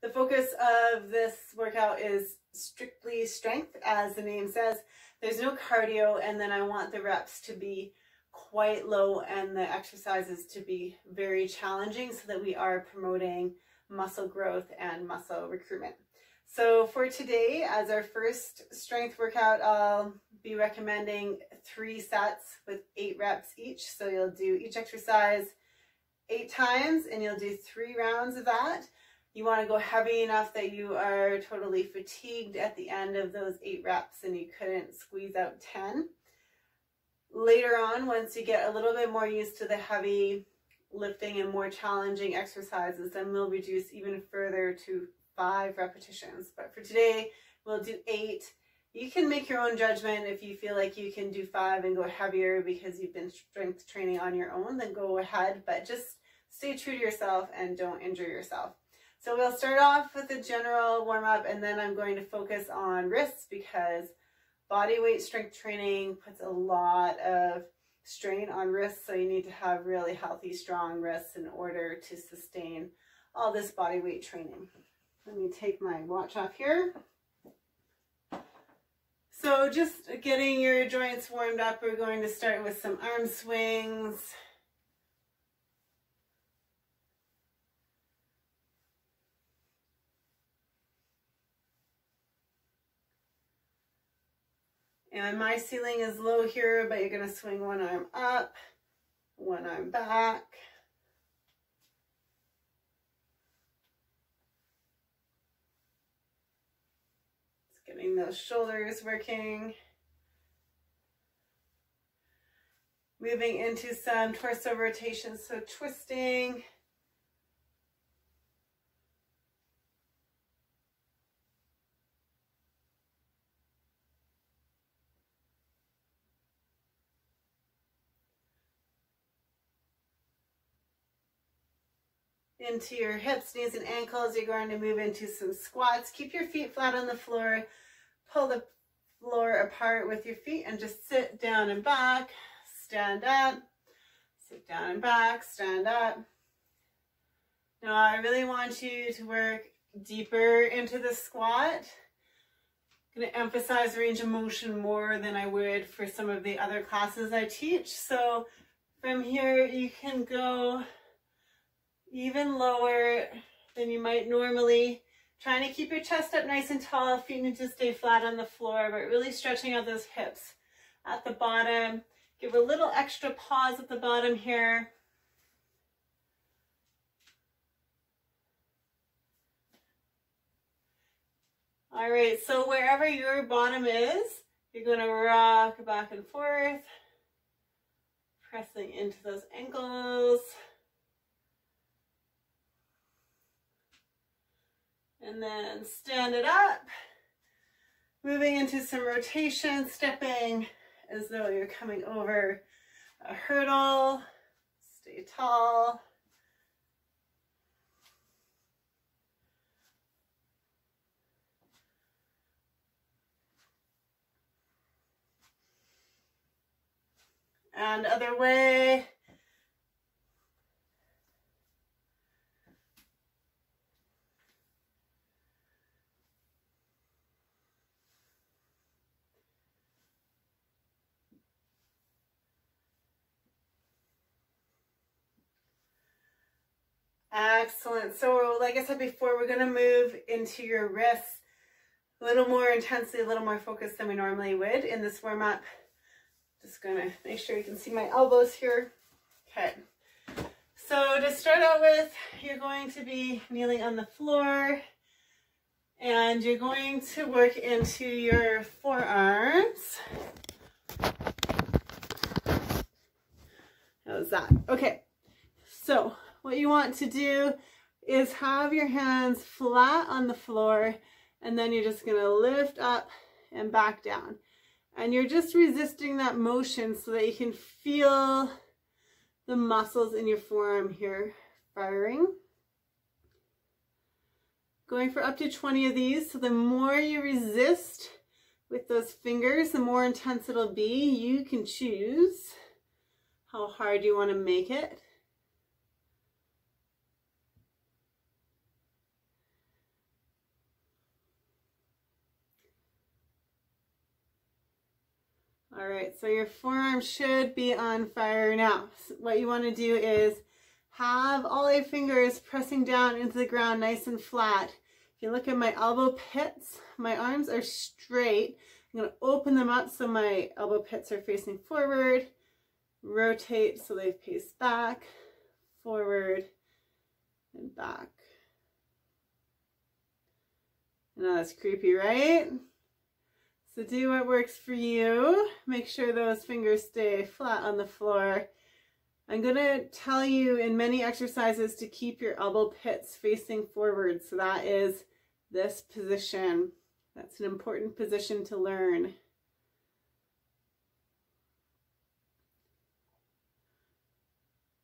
The focus of this workout is strictly strength, as the name says. There's no cardio, and then I want the reps to be quite low and the exercises to be very challenging so that we are promoting muscle growth and muscle recruitment. So for today, as our first strength workout, I'll be recommending 3 sets with 8 reps each. So you'll do each exercise 8 times and you'll do 3 rounds of that. You want to go heavy enough that you are totally fatigued at the end of those 8 reps and you couldn't squeeze out 10. Later on, once you get a little bit more used to the heavy lifting and more challenging exercises, then we'll reduce even further to 5 repetitions. But for today, we'll do 8. You can make your own judgment. If you feel like you can do 5 and go heavier because you've been strength training on your own, then go ahead, but just stay true to yourself and don't injure yourself. So we'll start off with a general warm-up, and then I'm going to focus on wrists because body weight strength training puts a lot of strain on wrists, so you need to have really healthy, strong wrists in order to sustain all this body weight training. Let me take my watch off here. So just getting your joints warmed up, we're going to start with some arm swings. And my ceiling is low here, but you're going to swing one arm up, one arm back. Just getting those shoulders working. Moving into some torso rotations, so twisting. Into your hips, knees, and ankles. You're going to move into some squats. Keep your feet flat on the floor. Pull the floor apart with your feet and just sit down and back. Stand up. Sit down and back. Stand up. Now I really want you to work deeper into the squat. I'm going to emphasize range of motion more than I would for some of the other classes I teach. So from here you can go even lower than you might normally. Trying to keep your chest up nice and tall, feet need to stay flat on the floor, but really stretching out those hips at the bottom. Give a little extra pause at the bottom here. All right, so wherever your bottom is, you're going to rock back and forth, pressing into those ankles. And then stand it up, moving into some rotation, stepping as though you're coming over a hurdle. Stay tall. And other way. Excellent. So like I said before, we're going to move into your wrists a little more intensely, a little more focused than we normally would in this warm-up. Just going to make sure you can see my elbows here. Okay. So to start out with, you're going to be kneeling on the floor and you're going to work into your forearms. How's that? Okay. So what you want to do is have your hands flat on the floor, and then you're just going to lift up and back down. And you're just resisting that motion so that you can feel the muscles in your forearm here firing. Going for up to 20 of these. So the more you resist with those fingers, the more intense it'll be. You can choose how hard you want to make it. All right, so your forearm should be on fire now. So what you want to do is have all your fingers pressing down into the ground nice and flat. If you look at my elbow pits, my arms are straight. I'm going to open them up so my elbow pits are facing forward. Rotate so they face back, forward, and back. Now that's creepy, right? So do what works for you. Make sure those fingers stay flat on the floor. I'm going to tell you in many exercises to keep your elbow pits facing forward. So that is this position. That's an important position to learn.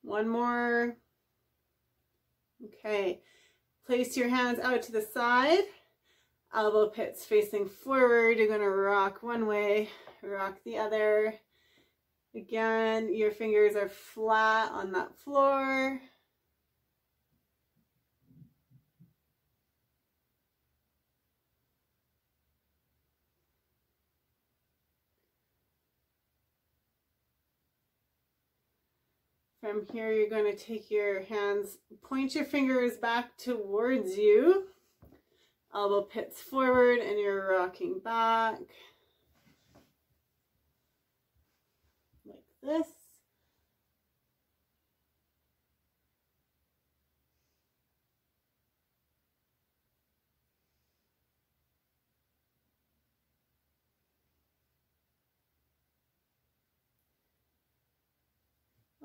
One more. Okay. Place your hands out to the side. Elbow pits facing forward. You're going to rock one way, rock the other. Again, your fingers are flat on that floor. From here, you're going to take your hands, point your fingers back towards you. Elbow pits forward and you're rocking back. Like this.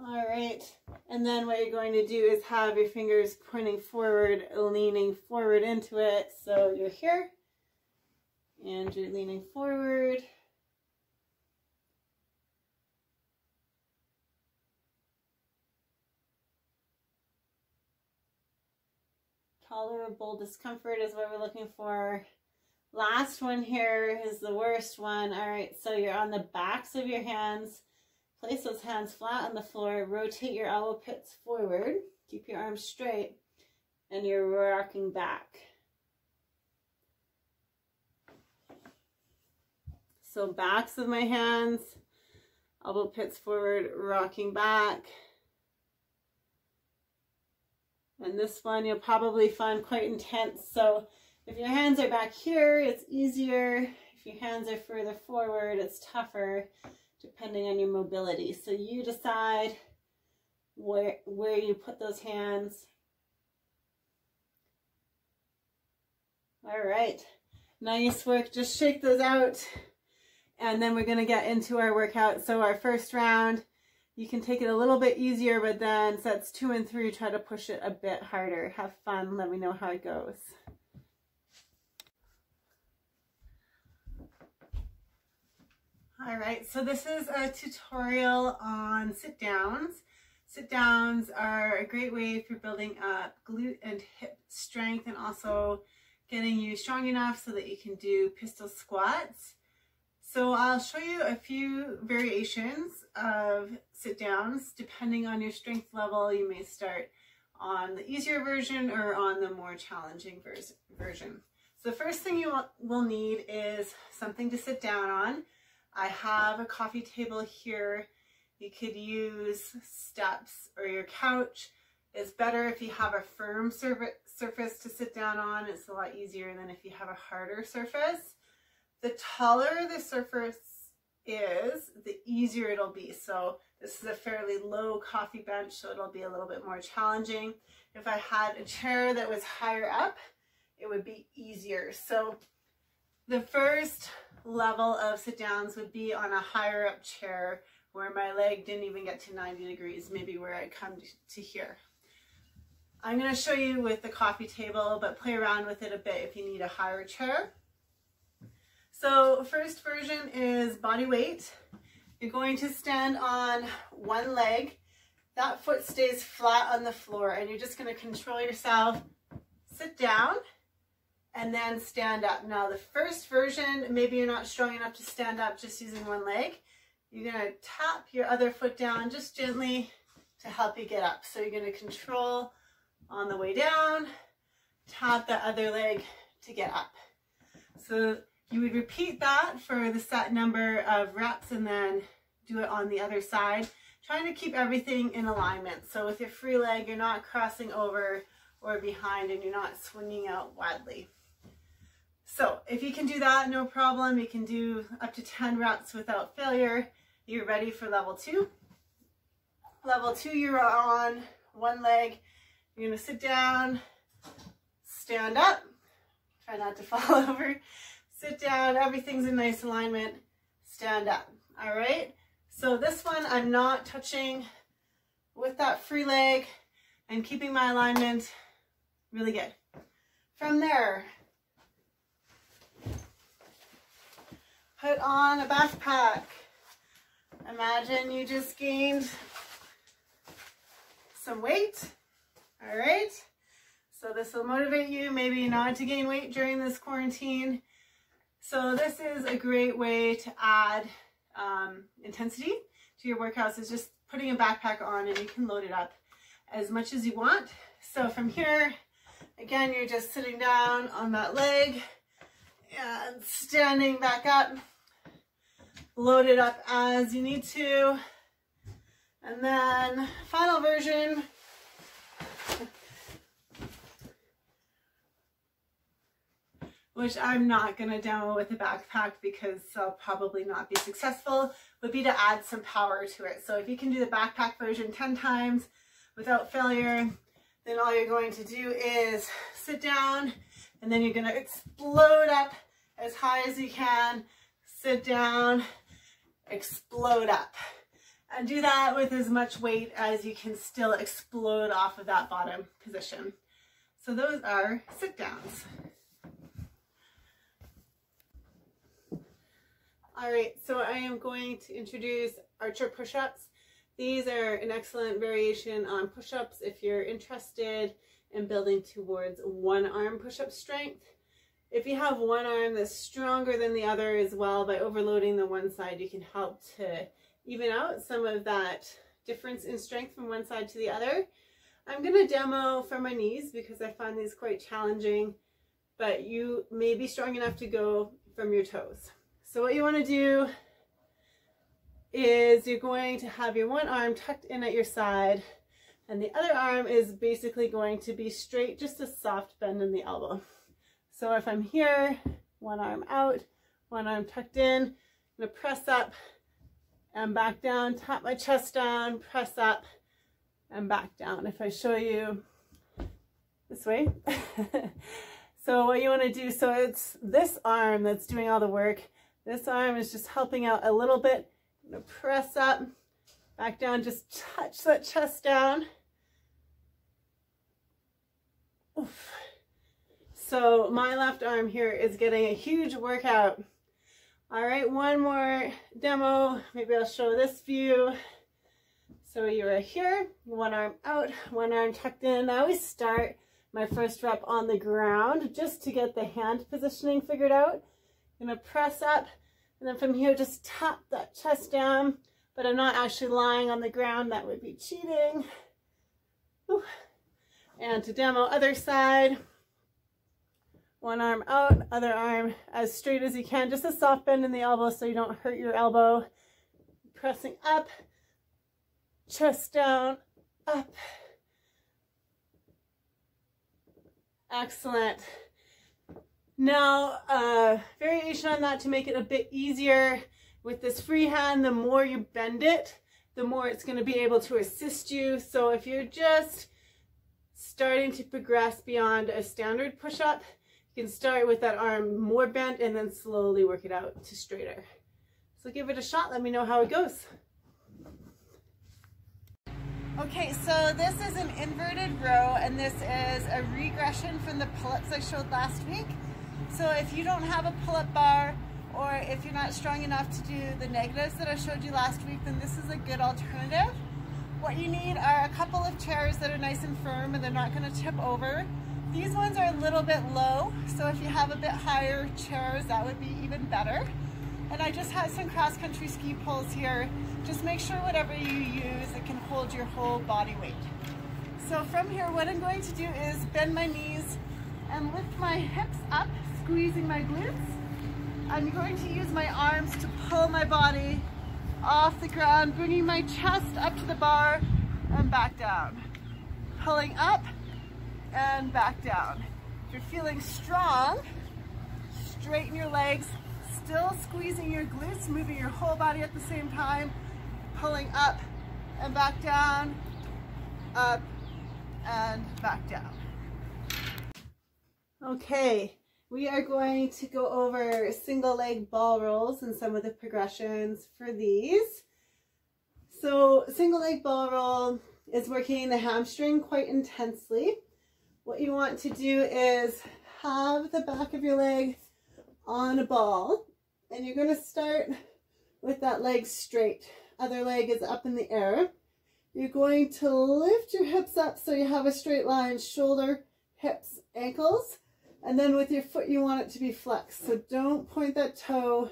All right, and then what you're going to do is have your fingers pointing forward, leaning forward into it. So you're here, and you're leaning forward. Tolerable discomfort is what we're looking for. Last one here is the worst one. All right, so you're on the backs of your hands. Place those hands flat on the floor, rotate your elbow pits forward, keep your arms straight, and you're rocking back. So backs of my hands, elbow pits forward, rocking back. And this one you'll probably find quite intense. So if your hands are back here, it's easier. If your hands are further forward, it's tougher, depending on your mobility. So you decide where you put those hands. All right, nice work. Just shake those out. And then we're gonna get into our workout. So our first round, you can take it a little bit easier, but then sets 2 and 3, try to push it a bit harder. Have fun, let me know how it goes. All right, so this is a tutorial on sit downs. Sit downs are a great way for building up glute and hip strength and also getting you strong enough so that you can do pistol squats. So I'll show you a few variations of sit downs. Depending on your strength level, you may start on the easier version or on the more challenging version. So the first thing you will need is something to sit down on. I have a coffee table here. You could use steps or your couch. It's better if you have a firm surface to sit down on. It's a lot easier than if you have a harder surface. The taller the surface is, the easier it'll be. So this is a fairly low coffee bench, so it'll be a little bit more challenging. If I had a chair that was higher up, it would be easier. So the first level of sit downs would be on a higher up chair where my leg didn't even get to 90 degrees, maybe where I come to here. I'm going to show you with the coffee table, but play around with it a bit if you need a higher chair. So first version is body weight. You're going to stand on one leg. That foot stays flat on the floor and you're just going to control yourself. Sit down and then stand up. Now the first version, maybe you're not strong enough to stand up just using one leg. You're going to tap your other foot down just gently to help you get up. So you're going to control on the way down, tap the other leg to get up. So You would repeat that for the set number of reps and then do it on the other side, trying to keep everything in alignment. So with your free leg, you're not crossing over or behind and you're not swinging out wildly. So if you can do that, no problem. You can do up to 10 reps without failure. You're ready for level 2. Level 2, you're on one leg. You're gonna sit down, stand up, try not to fall over, sit down, everything's in nice alignment, stand up. All right, so this one I'm not touching with that free leg and keeping my alignment really good. From there, put on a backpack. Imagine you just gained some weight. All right, so this will motivate you maybe not to gain weight during this quarantine. So this is a great way to add intensity to your workouts, is just putting a backpack on and you can load it up as much as you want. So from here, again, you're just sitting down on that leg and standing back up, load it up as you need to. And then final version, which I'm not going to demo with a backpack because I'll probably not be successful, would be to add some power to it. So if you can do the backpack version 10 times without failure, then all you're going to do is sit down and then you're going to explode up as high as you can, sit down, explode up. And do that with as much weight as you can still explode off of that bottom position. So those are sit downs. All right, so I am going to introduce archer push-ups. These are an excellent variation on push-ups if you're interested in building towards one arm push-up strength. If you have one arm that's stronger than the other as well, by overloading the one side, you can help to even out some of that difference in strength from one side to the other. I'm going to demo for my knees because I find these quite challenging, but you may be strong enough to go from your toes. So what you want to do is you're going to have your one arm tucked in at your side and the other arm is basically going to be straight, just a soft bend in the elbow. So if I'm here, one arm out, one arm tucked in, I'm going to press up and back down, tap my chest down, press up and back down. If I show you this way. So what you want to do, so it's this arm that's doing all the work. This arm is just helping out a little bit. I'm going to press up, back down, just touch that chest down. Oof. So my left arm here is getting a huge workout. All right, one more demo. Maybe I'll show this view. So you're here, one arm out, one arm tucked in. I always start my first rep on the ground just to get the hand positioning figured out. I'm gonna press up and then from here just tap that chest down, but I'm not actually lying on the ground. That would be cheating. Ooh. And to demo other side. One arm out, other arm as straight as you can, just a soft bend in the elbow so you don't hurt your elbow. Pressing up, chest down, up. Excellent. Now, variation on that to make it a bit easier. With this free hand, the more you bend it, the more it's going to be able to assist you. So if you're just starting to progress beyond a standard push-up, you can start with that arm more bent and then slowly work it out to straighter. So give it a shot. Let me know how it goes. Okay, so this is an inverted row and this is a regression from the pull-ups I showed last week. So if you don't have a pull-up bar or if you're not strong enough to do the negatives that I showed you last week, then this is a good alternative. What you need are a couple of chairs that are nice and firm and they're not going to tip over. These ones are a little bit low, so if you have a bit higher chairs, that would be even better. And I just have some cross-country ski poles here. Just make sure whatever you use, it can hold your whole body weight. So from here, what I'm going to do is bend my knees and lift my hips up, squeezing my glutes. I'm going to use my arms to pull my body off the ground, bringing my chest up to the bar and back down. Pulling up and back down. If you're feeling strong, straighten your legs, still squeezing your glutes, moving your whole body at the same time, pulling up and back down, up and back down. Okay, we are going to go over single leg ball rolls and some of the progressions for these. So single leg ball roll is working the hamstring quite intensely. What you want to do is have the back of your leg on a ball, and you're going to start with that leg straight. Other leg is up in the air. You're going to lift your hips up so you have a straight line, shoulder, hips, ankles. And then with your foot, you want it to be flexed. So don't point that toe.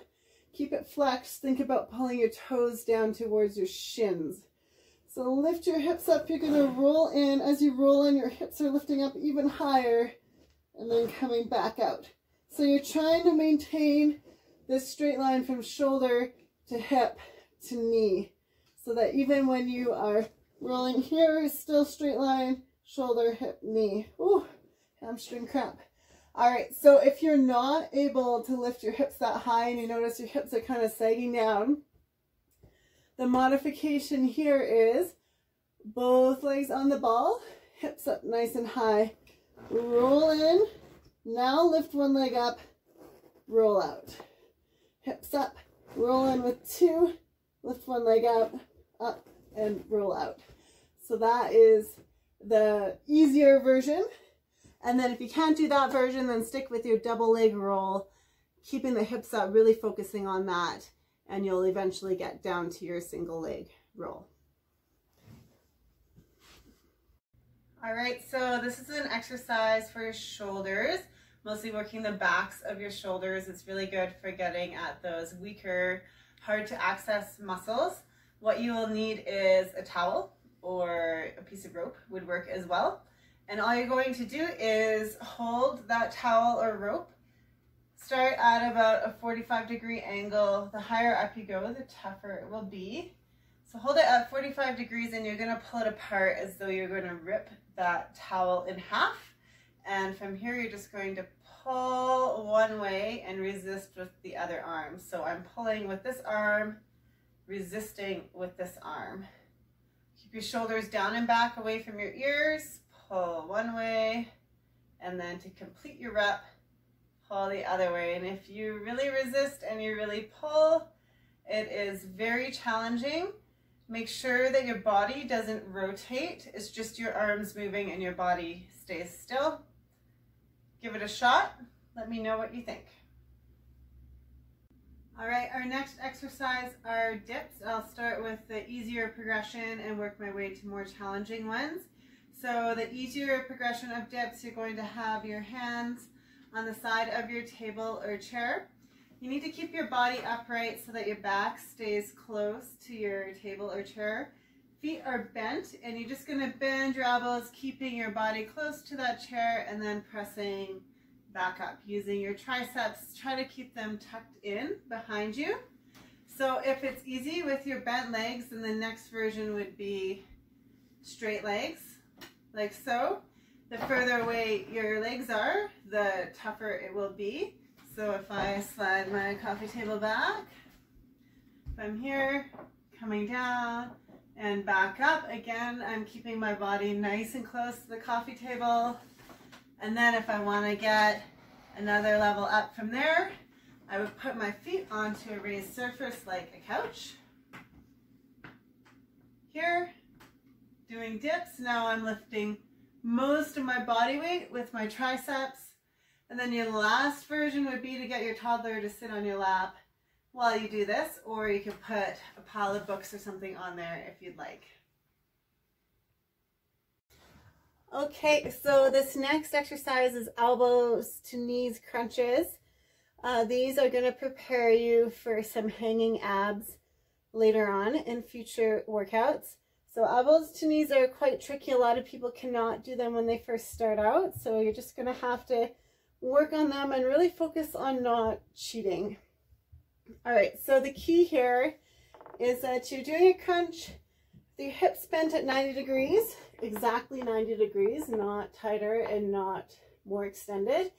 Keep it flexed. Think about pulling your toes down towards your shins. So lift your hips up. You're going to roll in. As you roll in, your hips are lifting up even higher and then coming back out. So you're trying to maintain this straight line from shoulder to hip to knee, so that even when you are rolling here, it's still straight line, shoulder, hip, knee. Ooh, hamstring cramp. All right, so if you're not able to lift your hips that high and you notice your hips are kind of sagging down, the modification here is both legs on the ball, hips up nice and high, roll in, now lift one leg up, roll out. Hips up, roll in with two, lift one leg out, up, and roll out. So that is the easier version. And then if you can't do that version, then stick with your double leg roll, keeping the hips up, really focusing on that, and you'll eventually get down to your single leg roll. All right, so this is an exercise for your shoulders, mostly working the backs of your shoulders. It's really good for getting at those weaker, hard to access muscles. What you will need is a towel or a piece of rope would work as well. And all you're going to do is hold that towel or rope. Start at about a 45-degree angle. The higher up you go, the tougher it will be. So hold it at 45 degrees and you're going to pull it apart as though you're going to rip that towel in half. And from here, you're just going to pull one way and resist with the other arm. So I'm pulling with this arm, resisting with this arm. Keep your shoulders down and back away from your ears. Pull one way, and then to complete your rep, pull the other way. And if you really resist and you really pull, it is very challenging. Make sure that your body doesn't rotate. It's just your arms moving and your body stays still. Give it a shot. Let me know what you think. All right, our next exercise are dips. I'll start with the easier progression and work my way to more challenging ones. So the easier progression of dips, you're going to have your hands on the side of your table or chair. You need to keep your body upright so that your back stays close to your table or chair. Feet are bent, and you're just going to bend your elbows, keeping your body close to that chair and then pressing back up. Using your triceps, try to keep them tucked in behind you. So if it's easy with your bent legs, then the next version would be straight legs. Like so. The further away your legs are, the tougher it will be. So if I slide my coffee table back, if I'm here, coming down and back up, again, I'm keeping my body nice and close to the coffee table. And then if I want to get another level up from there, I would put my feet onto a raised surface like a couch. Here, doing dips. Now I'm lifting most of my body weight with my triceps. And then your last version would be to get your toddler to sit on your lap while you do this, or you could put a pile of books or something on there if you'd like. Okay, so this next exercise is elbows to knees crunches. These are going to prepare you for some hanging abs later on in future workouts. So elbows to knees are quite tricky. A lot of people cannot do them when they first start out. So you're just going to have to work on them and really focus on not cheating. All right, so the key here is that you're doing a crunch, the hips bent at 90 degrees, exactly 90 degrees, not tighter and not more extended.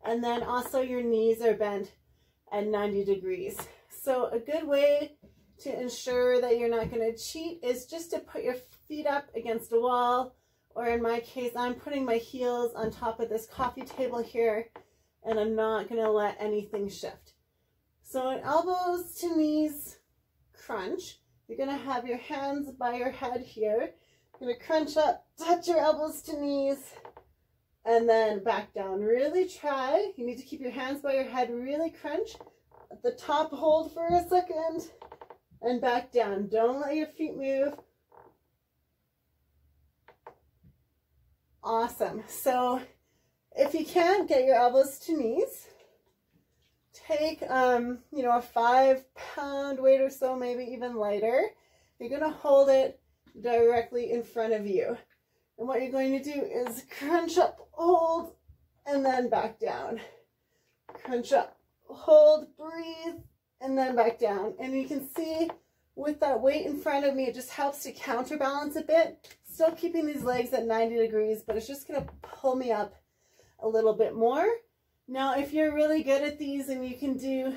And then also your knees are bent at 90 degrees. So a good way to ensure that you're not going to cheat is just to put your feet up against a wall, or in my case, I'm putting my heels on top of this coffee table here, and I'm not going to let anything shift. So an elbows to knees crunch. You're going to have your hands by your head here. You're going to crunch up, touch your elbows to knees, and then back down. Really try. You need to keep your hands by your head, really crunch. At the top, hold for a second, and back down. Don't let your feet move. Awesome. So if you can, get your elbows to knees. Take, you know, a 5-pound weight or so, maybe even lighter. You're going to hold it directly in front of you. And what you're going to do is crunch up, hold, and then back down. Crunch up, hold, breathe, and then back down. And you can see with that weight in front of me, it just helps to counterbalance a bit. Still keeping these legs at 90 degrees, but it's just going to pull me up a little bit more. Now, if you're really good at these and you can do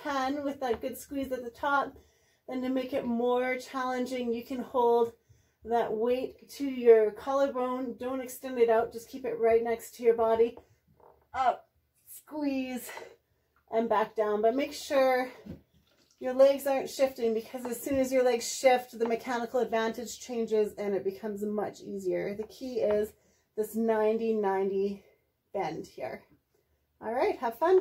10 with that good squeeze at the top, then to make it more challenging, you can hold that weight to your collarbone. Don't extend it out, just keep it right next to your body. Up, squeeze, and back down. But make sure your legs aren't shifting, because as soon as your legs shift, the mechanical advantage changes and it becomes much easier. The key is this 90-90 bend here. All right, have fun.